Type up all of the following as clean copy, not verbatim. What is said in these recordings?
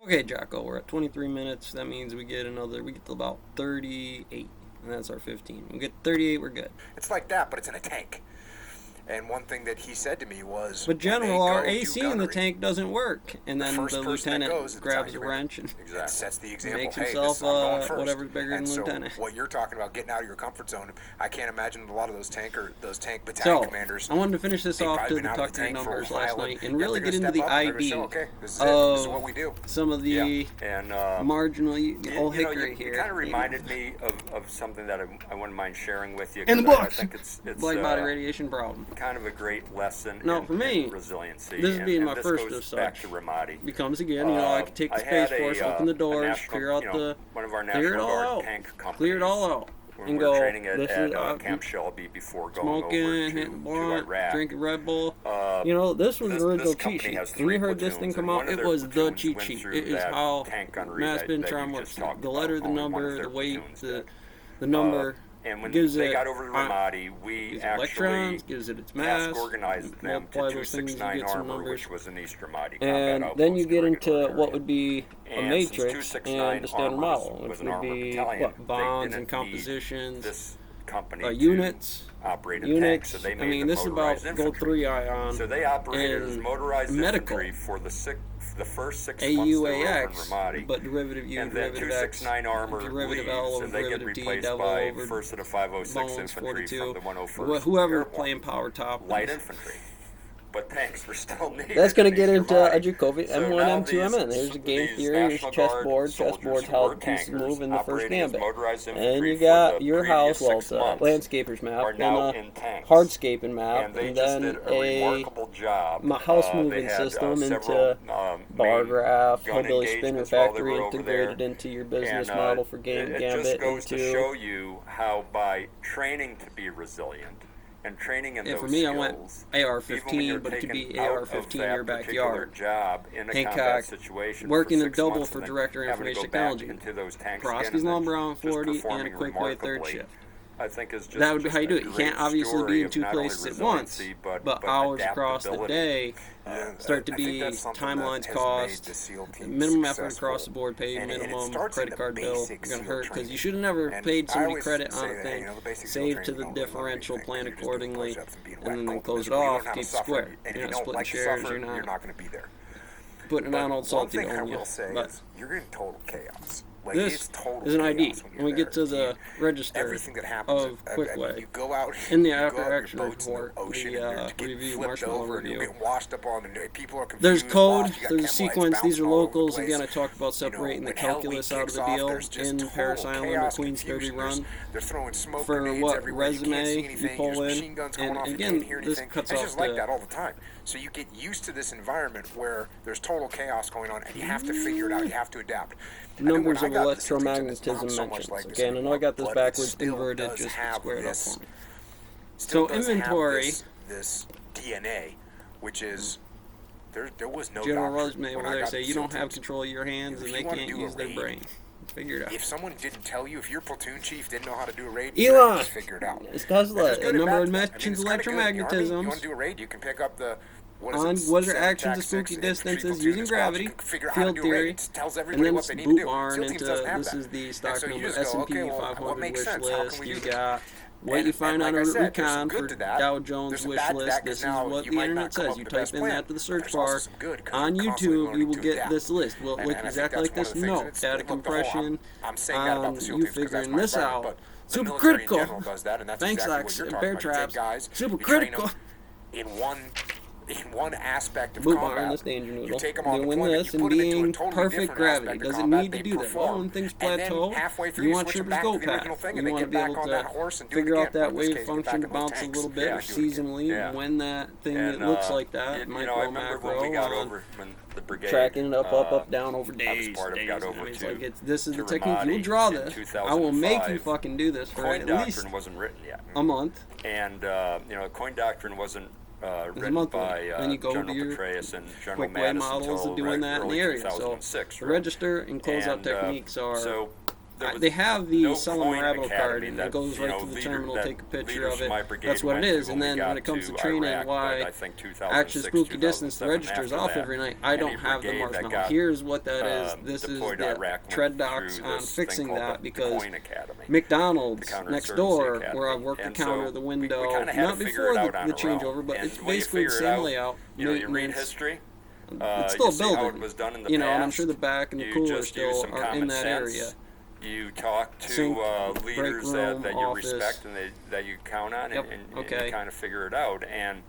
Okay, Jocko, we're at 23 minutes. That means we get to about 38, and that's our 15. We get 38, we're good. It's like that, but it's in a tank. And one thing that he said to me was, But General, our AC in the tank doesn't work. And then the lieutenant grabs a wrench and sets the example. Makes hey, himself whatever's bigger and than so lieutenant. What you're talking about, getting out of your comfort zone, I can't imagine a lot of those tank battalion commanders. I wanted to finish this off to talk to the numbers last night and really get into the ID this is what we do. Some of the marginal old hickory here. It kind of reminded me of something that I wouldn't mind sharing with you. In the book, I think it's black body radiation problem. Kind of a great lesson in resiliency. This is being my first goes of such. back to Ramadi. Becomes again, I could take the Space Force, open the doors, clear out one of our clear it National all Guard out, tank companies. clear it all out, When and we're go. training This at is Camp Shelby before going smoking, over hitting to blunt, Iraq. drinking Red Bull. This was the original cheat sheet. When you heard this thing come out, it was the cheat sheet. It is how mass spectrometry works. The letter, the number, the weight, the number. And when gives they it, got over to Ramadi, we actually gives it its mass, organized them to multiply those things, you 269 get some Armor, numbers. which was an East Ramadi And combat then you outpost get in into Regular what area. would be a And matrix since and the standard 269 model, Armor which was an would armor be battalion, bonds they and didn't need compositions, this company units, operate a units. tank, so they made this is about motorized Gold infantry. 3 ion. So they operated as and motorized medical. infantry for the first 6 months they were over in AUAX, Ramadi. but derivative U, And then derivative X, 269 Armor derivative leaves, L over and they get derivative T, replaced double by over 1st of the 506 Bones, Infantry 42, from the 101st whoever Airborne. playing power top. Light infantry. But tanks were still needed. That's going to get into Ramadi. Ajakovic So M1, now M2, MN. There's a game these theory, here's National Guard chessboard. soldiers Chessboard's who how were pieces tankers move in the first operating as gambit. motorized And infantry you for got the your previous house, 6 months landscaper's map, are and now a in tanks. hardscaping map, And they and just then did a remarkable job. house They moving had, system several, into bar graph, gun hillbilly spinner engagements while they factory were over integrated there. into your business And, model for it gambit just goes to into. show you how by training to be resilient and training in those for me, I skills, went even when AR-15, you're but it could taken be out AR-15 of in that your particular backyard. job in a Hancock, combat situation working for a 6 double months for and then director of having to information go back technology. into those tanks Krosky's again and long then brown just 40 and a performing quick way third remarkably, shift. I think is just That would be just how you a do it. You great can't obviously story be in of 2 not only places at once, resiliency, but hours across the adaptability. day start to be timelines cost, minimum effort across the board, paid minimum credit card bill. You're going to hurt because you should have never paid somebody credit on a thing. Save to the differential, plan accordingly, and then close it off, keep it square. You're not splitting shares, you're not going to be there. putting it on old salty One thing I on you. will say But is you're in total chaos. Like, this it's total is an ID. chaos When we get to the register everything that happens of Quickway, you go out in the you go after out your action boats in the report, ocean the and you're getting review, flipped marshmallow over and review. you're getting washed up on and people are confused. There's code, lost, you got there's a chem lights sequence, these are bouncing all over the locals. place. Again, I talked about separating the when Hell Week calculus out of kicks the off, deal there's just in total Paris Island or chaos, Queens 30 confusion. run. They're throwing smoke For grenades what everywhere. You can't see resume you anything. pull There's in, machine guns going and off. You again, can't hear this anything. cuts It's off just like the- that all the time. So you get used to this environment where there's total chaos going on, and you have to figure it out. You have to adapt. Numbers of I got this thing, it's electromagnetism not so much mentions. like this Again, I know I got this but it backwards, still inverted, does just have square it up this- for me. still So does have inventory- this DNA, which is there was no General doctrine Rosemary when over I there got say the you don't SEAL have teams. control of your hands If and you they wanna can't do a use their raid, brain. Figure it out. If someone didn't tell you, if your platoon chief didn't know how to do a raid, Elon! just figure it out. It's Tesla. There's A good and number of bad to that. mentions it's kinda good. In the Army, You electromagnetisms want to do a raid, you can pick up the on what are actions of spooky distances using gravity, field theory, It tells and everybody then what they need to boot do. barn SEAL into teams doesn't have this that. is the And stock so you number just go, S&P okay, well, what 500 makes wish sense? How list. can we You do this? got what you find like on I a said, there's some recon good for to that. Dow There's Jones some wish bad to list. that, This 'cause is now what you the might internet not come says. up You with the best type in plan, that to the but search there's also bar some good 'cause on we're constantly YouTube. You learning will to get adapt. this list. Will it And look I think exactly that's like one of this? the things, No. and it's- Data look, the whole- compression I'm saying that about the SEAL you teams because that's figuring my this environment, out. but the Super military in critical. general does that, and that's Bank exactly stocks what you're and talking bear about. You take traps. guys, Super you train critical. them in one aspect of Boot combat. barn, this danger You noodle. take them on You'll win deployment, this you and put them into a being totally perfect different gravity. aspect of Doesn't combat, need to they do that. perform. Well, when things And then plateau, halfway through, you you want switch your them back go to the original path. thing, You and they want to get be back able on to that horse and do it figure again. out that In this wave case, get function back to in those bounce a tanks. little bit Yeah, or do it again. seasonally Yeah. when that thing that looks like that, I micro, remember when we macro, got on over when the brigade tracking it up, down over I was days. part of days. got I over mean, it's to- like this is to the technique. You'll Ramadi draw in this. I will make you 2005. fucking do this for Coin at doctrine least wasn't written yet, a month. and coin doctrine wasn't written monthly. by Then you go General to your Petraeus and General quick way Mattis models until of doing that in early the area. So 2006, the right? register and closeout And, techniques are so they have the no sell 'em point arrival academy card, and that, it goes you right know, to the leader- terminal, that take a picture leaders of from my it. brigade That's what it went is. to And when we then got when it comes to to training, Iraq, why but I think actually 2006, spooky distance, the 2007 register's after off that, every night. I don't any have the brigade that marshmallow. got, Here's what that is. This is deployed to the Iraq went tread docs through on this thing fixing called that, the because Coin Academy. McDonald's The next Counterinsurgency door, Academy. where I worked the And counter, so the we window, kinda had not to figure before it the out on our changeover, own. but And it's when you basically the figure it same out, layout. you know, you read Maintenance. history. It's still You a see how building. it was done in the You know, past. and I'm sure the back and the You cooler just use still some are common in that sense. area. You talk to Sink, leaders break room, that you office. respect and that you count on, Yep, and okay. you kind of figure it out. And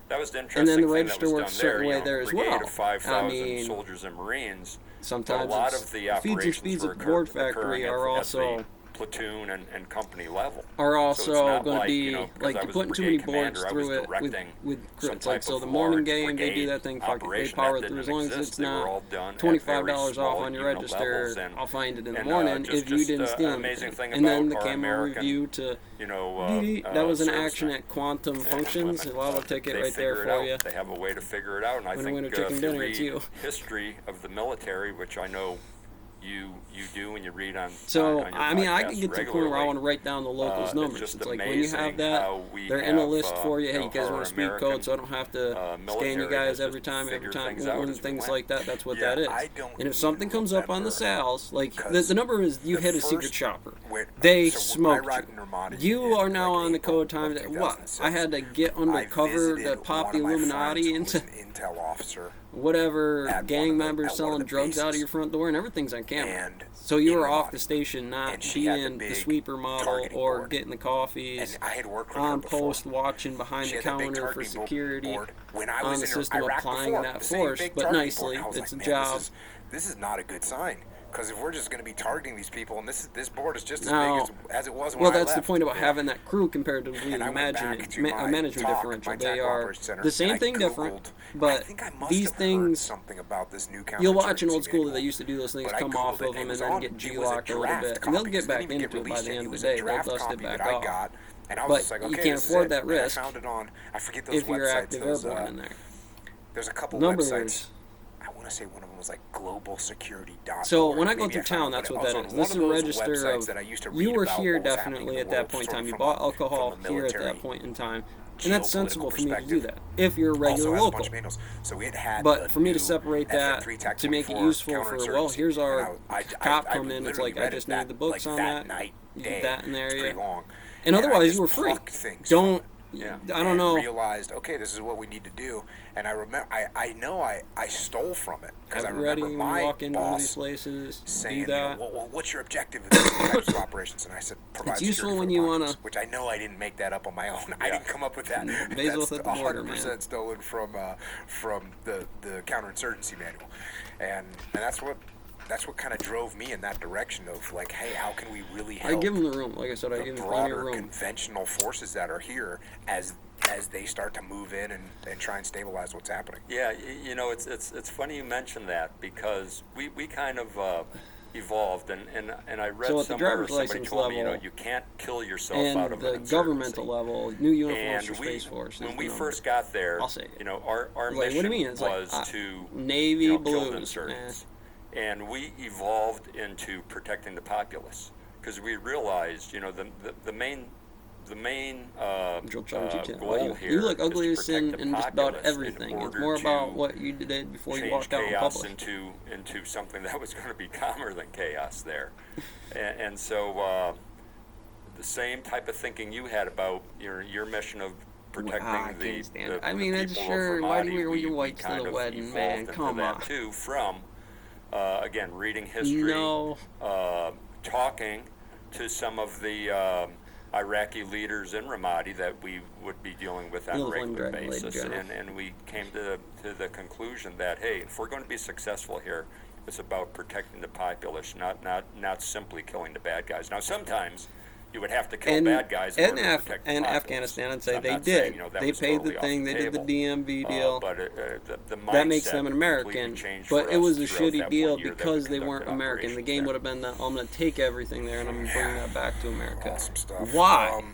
that was the And interesting then the thing that register was works a done there. certain way You know, there as brigade well. of 5,000 I mean, soldiers and Marines. sometimes a lot it's of the feeds and operations speeds were at the board occurring factory at are the also platoon and company level. are So also it's not going to like, be you know, 'cause like I you're was putting too many brigade boards commander, I through was it with directing grids. some Like type so, of the morning large game they do brigade that thing. Fuck it, they operation power that through as didn't long as exist. it's They were not all done at $25 very off small on your unit register. levels, and I'll find it in the and, morning just if you didn't steal an amazing anything. thing And then the about our camo American, review to you know, that was an servicemen action at Quantum Functions. and A women. lotto ticket They right there figure it for out. you. They have a way to figure it out, and I Winner, winner, think chicken if you dinner, it's read you. history of the military, which I know you do, and you read on. So, on your I mean, I podcast can get to the point where I regularly. want to write down the locals' numbers. just It's like when you amazing have that, how we they're in a have, list for you. Hey, you you guys know, want our a speed American, code, so I don't have to scan you military guys has every just time, figured things when out as we things went. like that. That's what Yeah, that is. I don't And if something comes up on the remember, sales, like the 'cause number is you the hit a secret first- shopper. wait, They so I smoked ride you. in Ramadi You in, are now like, on the April code time. of That what? 2006. I had to get I undercover to visited pop one the of my Illuminati friends who into was an intel officer, whatever at gang one of the- members at one selling of the drugs out of bases. your front door, and everything's on camera. And So you in were off Ramadi. the station, not And she had the being the big sweeper model targeting or board. getting the coffees and I had worked with her on before. post, watching behind She the had that big counter for targeting security board when I on was the in system, Iraq applying before, that the same force, big but targeting nicely. board. I was It's like, a man, job. This is not a good sign. Because if we're just going to be targeting these people, and this board is just as Now, big as it was when Well, I that's the left. point about having that crew comparatively And I to went back to my management talk, differential. my They tactical are operations center, the same and I thing Googled- different, I but think I must these have heard things something about this new you'll watch an counterinsurgency old school that manual. they used to do those things, But I come Googled off it, of them, it was and then on- get it was a G-locked a little draft bit, copy and they'll get because it back didn't even into it by released the yet. end It of the was a day. They'll draft dust it copy back that I off. got, and I was But just like, you okay, can't this is afford it. that And I risk found it on, I forget those if you're websites. active airborne in there. There's a couple Numbers. websites. I want to say one of them was like globalsecurity.org. So when I go Maybe through found town, it, that's but what it was that on is. one This is of a those register websites of that I used to you read were about here what was happening definitely in at the that world, point in sort time. of You from bought a alcohol here at military that point in time, and that's sensible for me to do that if you're a Also regular has a bunch local. of manuals. So it had But the for me to new separate that, FN3 TAC to make it 24 useful for, well, counterinsurgency. here's our And I cop come in, it's literally like, I read just it need the books like on that that, night, you day. get that in the It's area. pretty long. And I otherwise, just you were free. plucked things Don't, from it. I don't And know. realized, okay, this is what we need to do. And I remember, I know I stole from it because I Have it ready remember when you my walk into one of these boss places, saying, do that. well, what's your objective in these types of operations? And I said, provide It's useful security when for you the wanna- populace, which I know I didn't make that up on my own. I didn't come up with that. Basil's That's at the border, 100% man. stolen from the counterinsurgency manual, and that's what kind of drove me in that direction of like, hey, how can we really I help give them the room. Like I said, I the give them plenty of broader room. conventional forces that are here as they start to move in and try and stabilize what's happening. Yeah, you know, it's funny you mentioned that because we kind of evolved, and I read So at the somewhere, driver's somebody license told me, you know, level you can't kill yourself out And of the an governmental insurgency. level, new uniforms And for Space Force. when is we the first got there, I'll say it. you know, our Like, what do you mission mean? It's like, was to Navy you know, kill the blues. insurgents, and we evolved into protecting the populace because we realized, you know, the main Drill Charge G10. goal You here look is ugly to as sin protect the in just about populace in everything. It's order more about to what you did before you change walked out in chaos public. into something that was going to be calmer than chaos there. And so the same type of thinking you had about your mission of protecting I the can't stand it. the I mean, the it's people sure. of Why do Ramadi, you wear your we whites to kind the of wedding, evolved man? into Come that on. too from again reading history, No. talking to some of the Iraqi leaders in Ramadi that we would be dealing with on a Little regular undragulated basis, general. and we came to the conclusion that, hey, if we're going to be successful here, it's about protecting the population, not simply killing the bad guys. Now, sometimes you would have to kill bad guys in order to protect the populace. Afghanistan, I'd say I'm they not did. saying, you know, that They was paid totally the off thing. They did the table. DMV deal. But the That makes mindset them an American. completely changed But for it us was a throughout shitty that deal 1 year that we because they weren't conducted American. The operations game there. would have been that I'm going to take everything there and I'm going to bring that back to America. Awesome stuff. Why?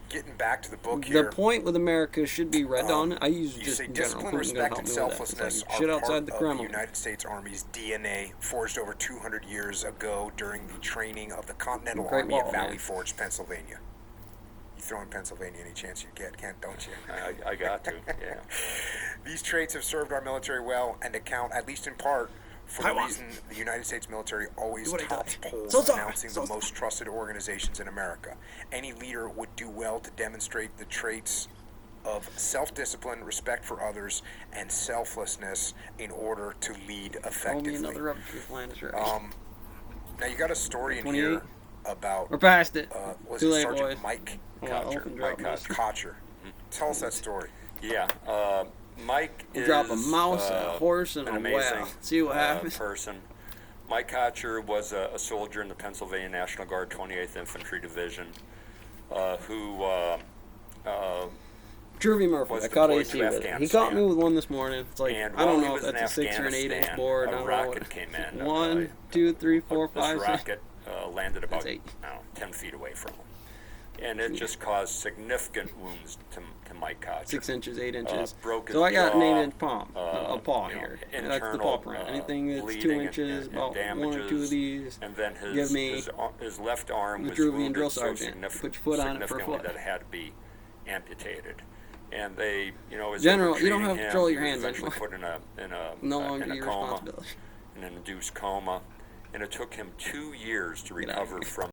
getting back to the book The here. point with America should be read on it. I use You just say in general. discipline, Putin's gonna respect, help and me with that. It's selflessness like are shit part outside the of Kremlin. the United States Army's DNA, forged over 200 years ago during the training of the Continental Great Army Wall, at Valley man. Forge, Pennsylvania. You throw in Pennsylvania any chance you get, Kent, don't you? I got to, yeah. These traits have served our military well and account, at least in part, for the reason the United States military always tops polls announcing the most trusted organizations in America. Any leader would do well to demonstrate the traits of self-discipline, respect for others, and selflessness in order to lead Throw me effectively. another up if plan is right. Now you got a story in 28? here about We're past it. was Too it late, Sergeant boys. Mike Mike Kocher? Tell us that story. Yeah, Mike We'll is drop a mouse, a horse, and an a amazing whale. See what happens. person. Mike Kocher was a soldier in the Pennsylvania National Guard 28th Infantry Division who Jervy Murphy, was I caught deployed AC to with it. He Afghanistan. caught me with one this morning. It's like, And I don't while he know if was in that's a 6 or an 8 inch Afghanistan, board. I a don't know rocket what. came in. 1, 2, 3, 4, This 5, 6. rocket landed about That's 8. 10 feet away from him. And it just caused significant wounds to Mike Kocher. 6 inches, 8 inches. Broke his So I got jaw, an 8 inch palm, a paw you know, here. And that's the internal, paw print. Anything that's 2 bleeding inches, and about 1 or 2 of damages. these. And then Give me his left arm was Vitruvian wounded drill so sergeant. Put your foot on it for a significantly foot. that it had to be amputated. And they, as General, they were you don't treating have control of your him, hands he was eventually anymore. put No in longer a your coma, responsibility. in an induced coma, and it took him 2 years to Get out of recover here. from